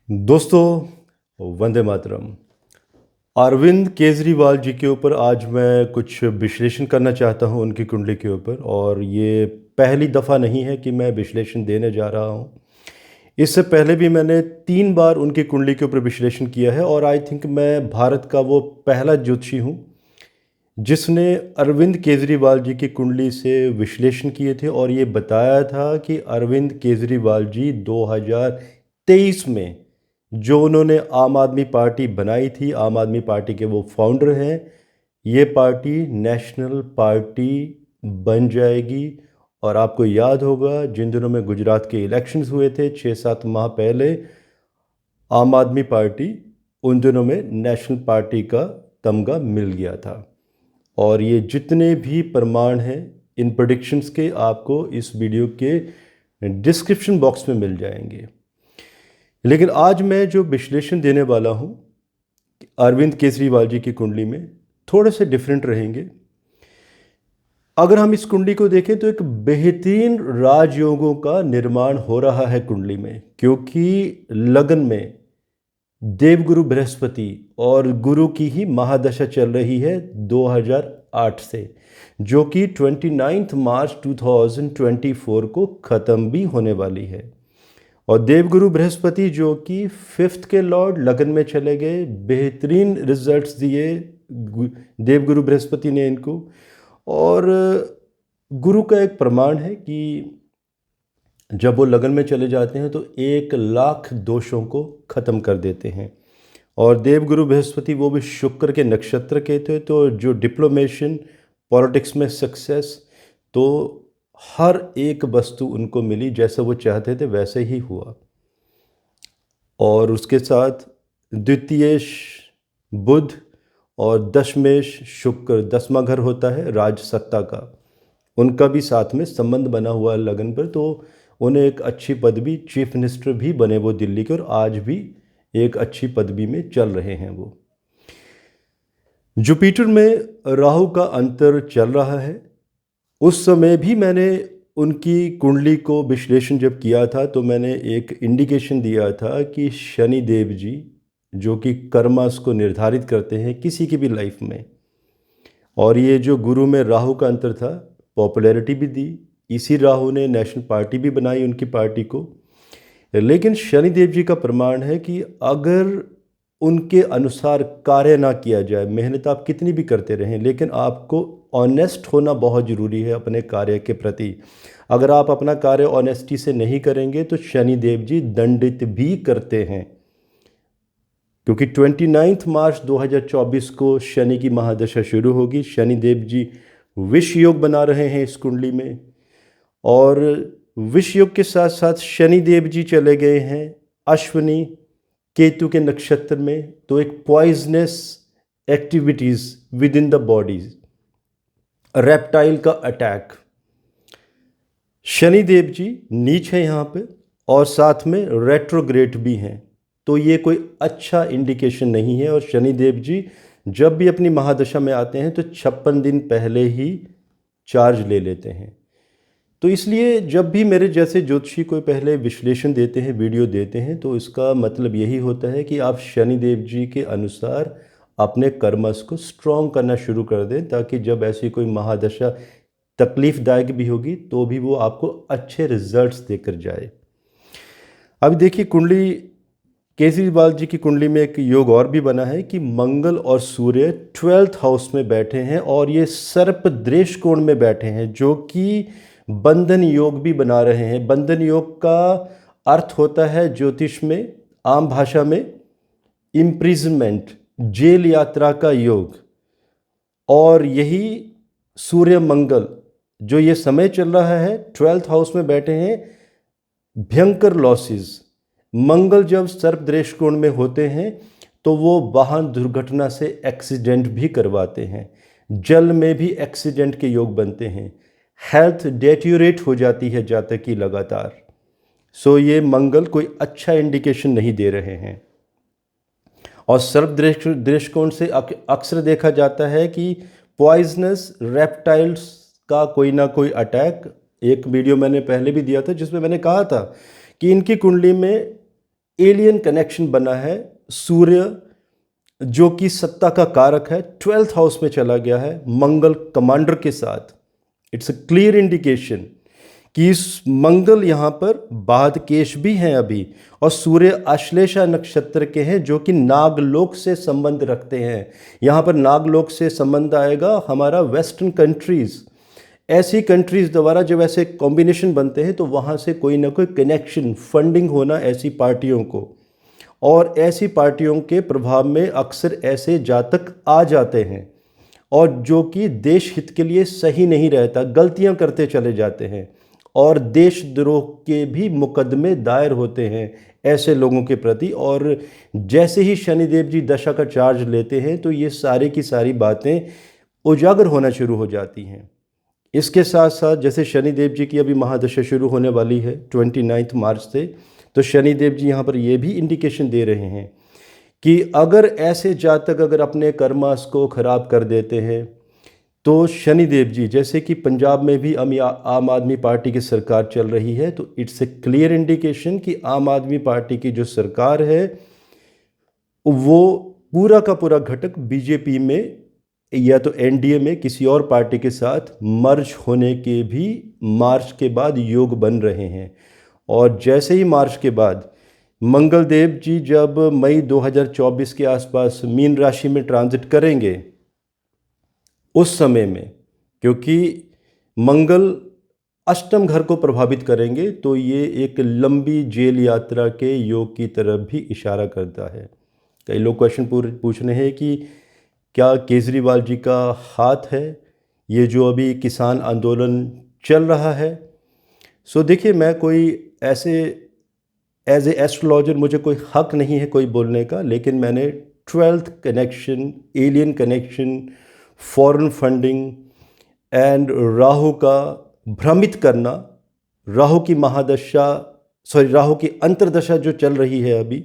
दोस्तों, वंदे मातरम। अरविंद केजरीवाल जी के ऊपर आज मैं कुछ विश्लेषण करना चाहता हूं उनकी कुंडली के ऊपर। और ये पहली दफ़ा नहीं है कि मैं विश्लेषण देने जा रहा हूं। इससे पहले भी मैंने 3 बार उनकी कुंडली के ऊपर विश्लेषण किया है और आई थिंक मैं भारत का वो पहला ज्योतिषी हूं जिसने अरविंद केजरीवाल जी की कुंडली से विश्लेषण किए थे और ये बताया था कि अरविंद केजरीवाल जी 2023 में जो उन्होंने आम आदमी पार्टी बनाई थी, आम आदमी पार्टी के वो फाउंडर हैं, ये पार्टी नेशनल पार्टी बन जाएगी। और आपको याद होगा जिन दिनों में गुजरात के इलेक्शंस हुए थे 6-7 माह पहले, आम आदमी पार्टी उन दिनों में नेशनल पार्टी का तमगा मिल गया था। और ये जितने भी प्रमाण हैं इन प्रेडिक्शंस के आपको इस वीडियो के डिस्क्रिप्शन बॉक्स में मिल जाएंगे। लेकिन आज मैं जो विश्लेषण देने वाला हूँ अरविंद केजरीवाल जी की कुंडली में थोड़े से डिफरेंट रहेंगे। अगर हम इस कुंडली को देखें तो एक बेहतरीन राजयोगों का निर्माण हो रहा है कुंडली में, क्योंकि लगन में देवगुरु बृहस्पति और गुरु की ही महादशा चल रही है 2008 से, जो कि 29 मार्च 2024 को ख़त्म भी होने वाली है। और देवगुरु बृहस्पति जो कि 5th के लॉर्ड लगन में चले गए, बेहतरीन रिजल्ट्स दिए देवगुरु बृहस्पति ने इनको। और गुरु का एक प्रमाण है कि जब वो लगन में चले जाते हैं तो 1,00,000 दोषों को ख़त्म कर देते हैं। और देवगुरु बृहस्पति वो भी शुक्र के नक्षत्र के थे, तो जो डिप्लोमेशन पॉलिटिक्स में सक्सेस, तो हर एक वस्तु उनको मिली, जैसे वो चाहते थे वैसे ही हुआ। और उसके साथ द्वितीयेश बुध और दशमेश शुक्र, 10वां घर होता है राज सत्ता का, उनका भी साथ में संबंध बना हुआ है लगन पर। तो उन्हें एक अच्छी पदवी, चीफ मिनिस्टर भी बने वो दिल्ली के, और आज भी एक अच्छी पदवी में चल रहे हैं वो। जुपिटर में राहु का अंतर चल रहा है। उस समय भी मैंने उनकी कुंडली को विश्लेषण जब किया था तो मैंने एक इंडिकेशन दिया था कि शनि देव जी जो कि कर्मास को निर्धारित करते हैं किसी की भी लाइफ में, और ये जो गुरु में राहु का अंतर था, पॉपुलैरिटी भी दी, इसी राहु ने नेशनल पार्टी भी बनाई उनकी पार्टी को। लेकिन शनिदेव जी का प्रमाण है कि अगर उनके अनुसार कार्य ना किया जाए, मेहनत आप कितनी भी करते रहें, लेकिन आपको ऑनेस्ट होना बहुत ज़रूरी है अपने कार्य के प्रति। अगर आप अपना कार्य ऑनेस्टी से नहीं करेंगे तो शनिदेव जी दंडित भी करते हैं, क्योंकि 29 मार्च 2024 को शनि की महादशा शुरू होगी। शनिदेव जी विष योग बना रहे हैं इस कुंडली में, और विष योग के साथ साथ शनिदेव जी चले गए हैं अश्विनी केतु के नक्षत्र में। तो एक poisonous activities with in the bodies, reptile का अटैक। शनिदेव जी नीच है यहाँ पे, और साथ में रेट्रोग्रेड भी हैं, तो ये कोई अच्छा इंडिकेशन नहीं है। और शनिदेव जी जब भी अपनी महादशा में आते हैं तो 56 दिन पहले ही चार्ज ले लेते हैं। तो इसलिए जब भी मेरे जैसे ज्योतिषी कोई पहले विश्लेषण देते हैं, वीडियो देते हैं, तो इसका मतलब यही होता है कि आप शनिदेव जी के अनुसार अपने कर्मस को स्ट्रॉन्ग करना शुरू कर दें, ताकि जब ऐसी कोई महादशा तकलीफ़दायक भी होगी तो भी वो आपको अच्छे रिजल्ट्स देकर जाए। अब देखिए कुंडली केजरीवाल जी की कुंडली में एक योग और भी बना है कि मंगल और सूर्य 12th हाउस में बैठे हैं, और ये सर्प दृष्टि कोण में बैठे हैं, जो कि बंधन योग भी बना रहे हैं। बंधन योग का अर्थ होता है ज्योतिष में, आम भाषा में, इम्प्रिजनमेंट, जेल यात्रा का योग। और यही सूर्य मंगल जो ये समय चल रहा है 12th हाउस में बैठे हैं, भयंकर लॉसेस। मंगल जब सर्प दृष्टि कोण में होते हैं तो वो वाहन दुर्घटना से एक्सीडेंट भी करवाते हैं, जल में भी एक्सीडेंट के योग बनते हैं, हेल्थ डेट्यूरेट हो जाती है जातक की लगातार। सो ये मंगल कोई अच्छा इंडिकेशन नहीं दे रहे हैं। और सर्प दृष्टिकोण से अक्सर देखा जाता है कि पॉइजनस रेप्टाइल्स का कोई ना कोई अटैक। एक वीडियो मैंने पहले भी दिया था जिसमें मैंने कहा था कि इनकी कुंडली में एलियन कनेक्शन बना है। सूर्य जो कि सत्ता का कारक है 12th हाउस में चला गया है मंगल कमांडर के साथ। इट्स अ क्लियर इंडिकेशन कि इस मंगल यहाँ पर बाधकेश भी हैं अभी, और सूर्य आश्लेषा नक्षत्र के हैं जो कि नागलोक से संबंध रखते हैं। यहाँ पर नागलोक से संबंध आएगा हमारा वेस्टर्न कंट्रीज़। ऐसी कंट्रीज़ द्वारा जब ऐसे कॉम्बिनेशन बनते हैं तो वहाँ से कोई ना कोई कनेक्शन, फंडिंग होना ऐसी पार्टियों को, और ऐसी पार्टियों के प्रभाव में अक्सर ऐसे जातक आ जाते हैं और जो कि देश हित के लिए सही नहीं रहता, गलतियां करते चले जाते हैं और देशद्रोह के भी मुकदमे दायर होते हैं ऐसे लोगों के प्रति। और जैसे ही शनिदेव जी दशा का चार्ज लेते हैं तो ये सारी की सारी बातें उजागर होना शुरू हो जाती हैं। इसके साथ साथ जैसे शनिदेव जी की अभी महादशा शुरू होने वाली है 29 मार्च से, तो शनिदेव जी यहाँ पर ये भी इंडिकेशन दे रहे हैं कि अगर ऐसे जातक अगर अपने कर्मास को खराब कर देते हैं तो शनिदेव जी, जैसे कि पंजाब में भी आम आदमी पार्टी की सरकार चल रही है, तो इट्स ए क्लियर इंडिकेशन कि आम आदमी पार्टी की जो सरकार है वो पूरा का पूरा घटक बीजेपी में या तो एनडीए में किसी और पार्टी के साथ मर्ज होने के भी मार्च के बाद योग बन रहे हैं। और जैसे ही मार्च के बाद मंगल देव जी जब मई 2024 के आसपास मीन राशि में ट्रांजिट करेंगे, उस समय में क्योंकि मंगल अष्टम घर को प्रभावित करेंगे तो ये एक लंबी जेल यात्रा के योग की तरफ भी इशारा करता है। कई लोग क्वेश्चन पूछ रहे हैं कि क्या केजरीवाल जी का हाथ है ये जो अभी किसान आंदोलन चल रहा है। सो देखिए, मैं कोई ऐसे एज ए एस्ट्रोलॉजर मुझे कोई हक नहीं है कोई बोलने का, लेकिन मैंने 12th connection, alien connection, foreign funding and Rahu का भ्रमित करना, राहु की राहु की अंतर्दशा जो चल रही है अभी,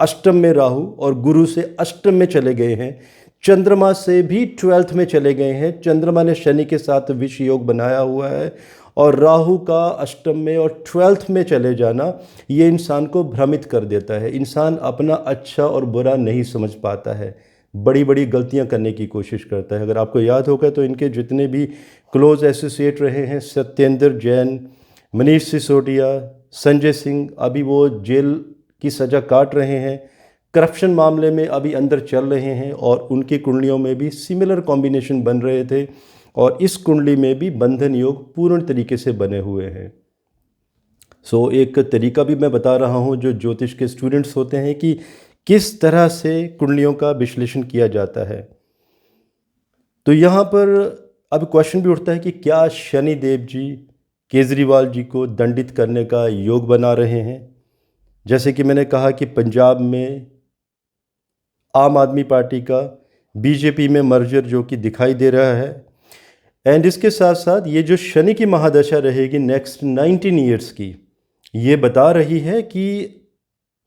अष्टम में राहु और गुरु से अष्टम में चले गए हैं, चंद्रमा से भी 12th में चले गए हैं। चंद्रमा ने शनि के साथ विष योग बनाया हुआ है और राहु का अष्टम में और 12th में चले जाना ये इंसान को भ्रमित कर देता है। इंसान अपना अच्छा और बुरा नहीं समझ पाता है, बड़ी बड़ी गलतियां करने की कोशिश करता है। अगर आपको याद होगा तो इनके जितने भी क्लोज एसोसिएट रहे हैं, सत्येंद्र जैन, मनीष सिसोदिया, संजय सिंह, अभी वो जेल की सज़ा काट रहे हैं, करप्शन मामले में अभी अंदर चल रहे हैं और उनकी कुंडलियों में भी सिमिलर कॉम्बिनेशन बन रहे थे और इस कुंडली में भी बंधन योग पूर्ण तरीके से बने हुए हैं। सो एक तरीका भी मैं बता रहा हूँ जो ज्योतिष के स्टूडेंट्स होते हैं कि किस तरह से कुंडलियों का विश्लेषण किया जाता है। तो यहाँ पर अब क्वेश्चन भी उठता है कि क्या शनि देव जी केजरीवाल जी को दंडित करने का योग बना रहे हैं। जैसे कि मैंने कहा कि पंजाब में आम आदमी पार्टी का बीजेपी में मर्जर जो कि दिखाई दे रहा है, एंड इसके साथ साथ ये जो शनि की महादशा रहेगी नेक्स्ट 19 ईयर्स की, ये बता रही है कि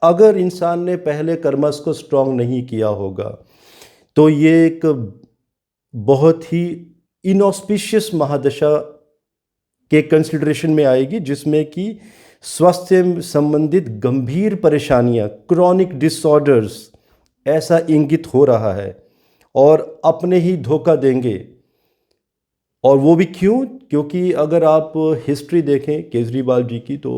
अगर इंसान ने पहले कर्मस को स्ट्रॉन्ग नहीं किया होगा तो ये एक बहुत ही इनऑस्पिशियस महादशा के कंसिडरेशन में आएगी, जिसमें कि स्वास्थ्य संबंधित गंभीर परेशानियां, क्रॉनिक डिसऑर्डर्स ऐसा इंगित हो रहा है और अपने ही धोखा देंगे। और वो भी क्यों? क्योंकि अगर आप हिस्ट्री देखें केजरीवाल जी की तो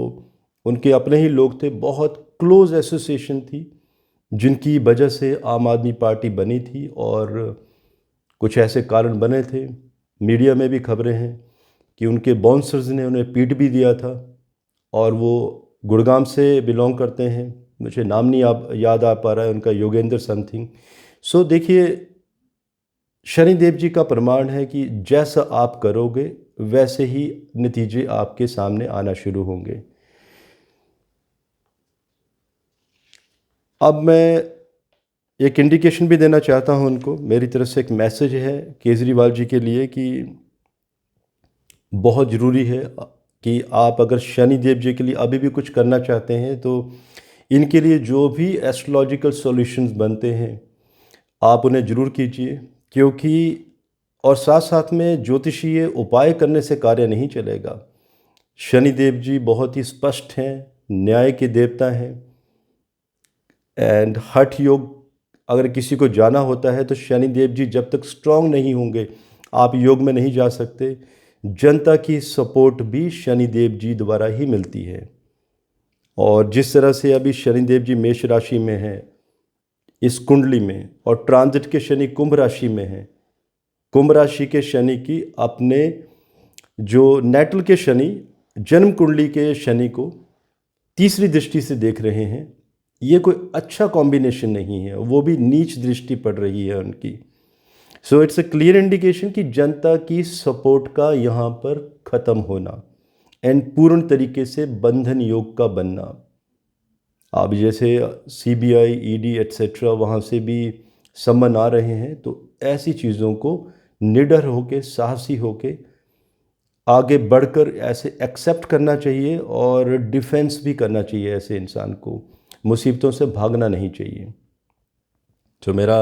उनके अपने ही लोग थे, बहुत क्लोज एसोसिएशन थी जिनकी वजह से आम आदमी पार्टी बनी थी और कुछ ऐसे कारण बने थे। मीडिया में भी खबरें हैं कि उनके बाउंसर्स ने उन्हें पीट भी दिया था और वो गुड़गांव से बिलोंग करते हैं, मुझे नाम नहीं याद आ पा रहा है उनका, योगेंद्र समथिंग। सो देखिए, शनिदेव जी का प्रमाण है कि जैसा आप करोगे वैसे ही नतीजे आपके सामने आना शुरू होंगे। अब मैं एक इंडिकेशन भी देना चाहता हूं उनको, मेरी तरफ से एक मैसेज है केजरीवाल जी के लिए कि बहुत ज़रूरी है कि आप अगर शनिदेव जी के लिए अभी भी कुछ करना चाहते हैं तो इनके लिए जो भी एस्ट्रोलॉजिकल सॉल्यूशंस बनते हैं आप उन्हें ज़रूर कीजिए, क्योंकि और साथ साथ में ज्योतिषीय उपाय करने से कार्य नहीं चलेगा। शनिदेव जी बहुत ही स्पष्ट हैं, न्याय के देवता हैं एंड हठ योग अगर किसी को जाना होता है तो शनिदेव जी जब तक स्ट्रांग नहीं होंगे आप योग में नहीं जा सकते। जनता की सपोर्ट भी शनिदेव जी द्वारा ही मिलती है। और जिस तरह से अभी शनिदेव जी मेष राशि में हैं इस कुंडली में, और ट्रांजिट के शनि कुंभ राशि में हैं, कुंभ राशि के शनि की अपने जो नेटल के शनि जन्म कुंडली के शनि को तीसरी दृष्टि से देख रहे हैं, ये कोई अच्छा कॉम्बिनेशन नहीं है, वो भी नीच दृष्टि पड़ रही है उनकी। So it's a clear indication कि जनता की सपोर्ट का यहाँ पर ख़त्म होना एंड पूर्ण तरीके से बंधन योग का बनना। अब जैसे सीबीआई, ईडी एट्सेट्रा वहाँ से भी समन आ रहे हैं, तो ऐसी चीज़ों को निडर होके, साहसी होके आगे बढ़कर ऐसे एक्सेप्ट करना चाहिए और डिफेंस भी करना चाहिए। ऐसे इंसान को मुसीबतों से भागना नहीं चाहिए। तो मेरा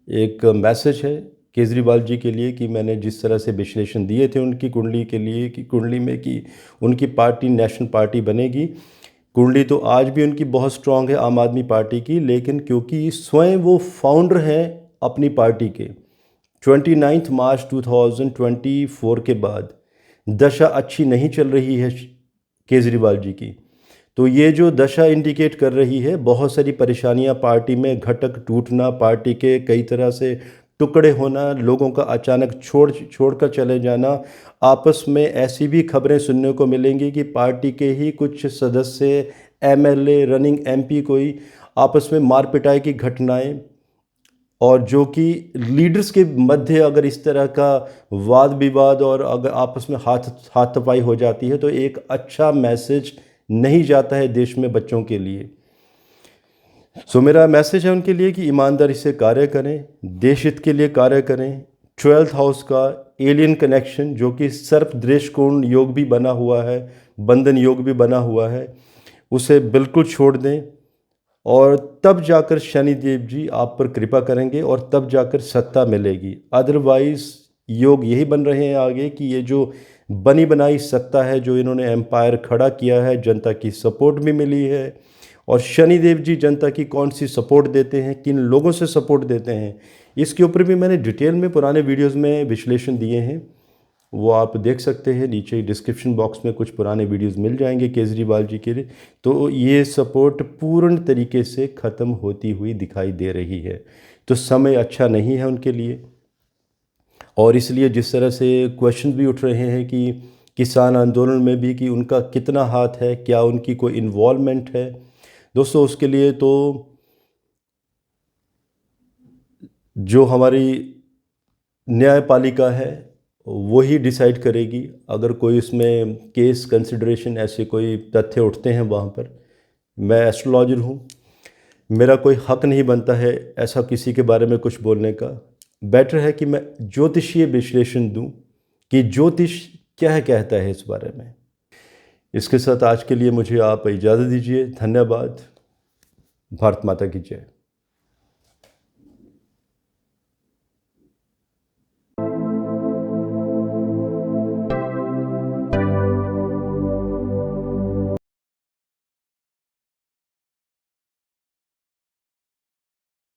एक मैसेज है केजरीवाल जी के लिए कि मैंने जिस तरह से विश्लेषण दिए थे उनकी कुंडली के लिए कि कुंडली में कि उनकी पार्टी नेशनल पार्टी बनेगी। कुंडली तो आज भी उनकी बहुत स्ट्रांग है आम आदमी पार्टी की, लेकिन क्योंकि स्वयं वो फाउंडर हैं अपनी पार्टी के, 29 मार्च 2024 के बाद दशा अच्छी नहीं चल रही है केजरीवाल जी की। तो ये जो दशा इंडिकेट कर रही है बहुत सारी परेशानियां, पार्टी में घटक टूटना, पार्टी के कई तरह से टुकड़े होना, लोगों का अचानक छोड़कर चले जाना। आपस में ऐसी भी खबरें सुनने को मिलेंगी कि पार्टी के ही कुछ सदस्य, एमएलए, रनिंग एमपी कोई आपस में मार पिटाई की घटनाएं, और जो कि लीडर्स के मध्य अगर इस तरह का वाद विवाद और अगर आपस में हाथापाई हो जाती है तो एक अच्छा मैसेज नहीं जाता है देश में बच्चों के लिए। सो मेरा मैसेज है उनके लिए कि ईमानदारी से कार्य करें, देश हित के लिए कार्य करें। 12th हाउस का एलियन कनेक्शन जो कि सर्प दृष्टिकोण योग भी बना हुआ है, बंधन योग भी बना हुआ है, उसे बिल्कुल छोड़ दें और तब जाकर शनिदेव जी आप पर कृपा करेंगे और तब जाकर सत्ता मिलेगी। अदरवाइज योग यही बन रहे हैं आगे कि ये जो बनी बनाई सत्ता है, जो इन्होंने एम्पायर खड़ा किया है, जनता की सपोर्ट भी मिली है। और शनिदेव जी जनता की कौन सी सपोर्ट देते हैं, किन लोगों से सपोर्ट देते हैं, इसके ऊपर भी मैंने डिटेल में पुराने वीडियोज़ में विश्लेषण दिए हैं, वो आप देख सकते हैं। नीचे डिस्क्रिप्शन बॉक्स में कुछ पुराने वीडियोस मिल जाएंगे केजरीवाल जी के लिए। तो ये सपोर्ट पूर्ण तरीके से ख़त्म होती हुई दिखाई दे रही है, तो समय अच्छा नहीं है उनके लिए। और इसलिए जिस तरह से क्वेश्चन भी उठ रहे हैं कि किसान आंदोलन में भी कि उनका कितना हाथ है, क्या उनकी कोई इन्वॉल्वमेंट है, दोस्तों उसके लिए तो जो हमारी न्यायपालिका है वही डिसाइड करेगी। अगर कोई उसमें केस कंसिडरेशन ऐसे कोई तथ्य उठते हैं वहाँ पर, मैं एस्ट्रोलॉजर हूँ, मेरा कोई हक नहीं बनता है ऐसा किसी के बारे में कुछ बोलने का। बेटर है कि मैं ज्योतिषीय विश्लेषण दूँ कि ज्योतिष क्या कहता है इस बारे में। इसके साथ आज के लिए मुझे आप इजाज़त दीजिए। धन्यवाद। भारत माता की जय।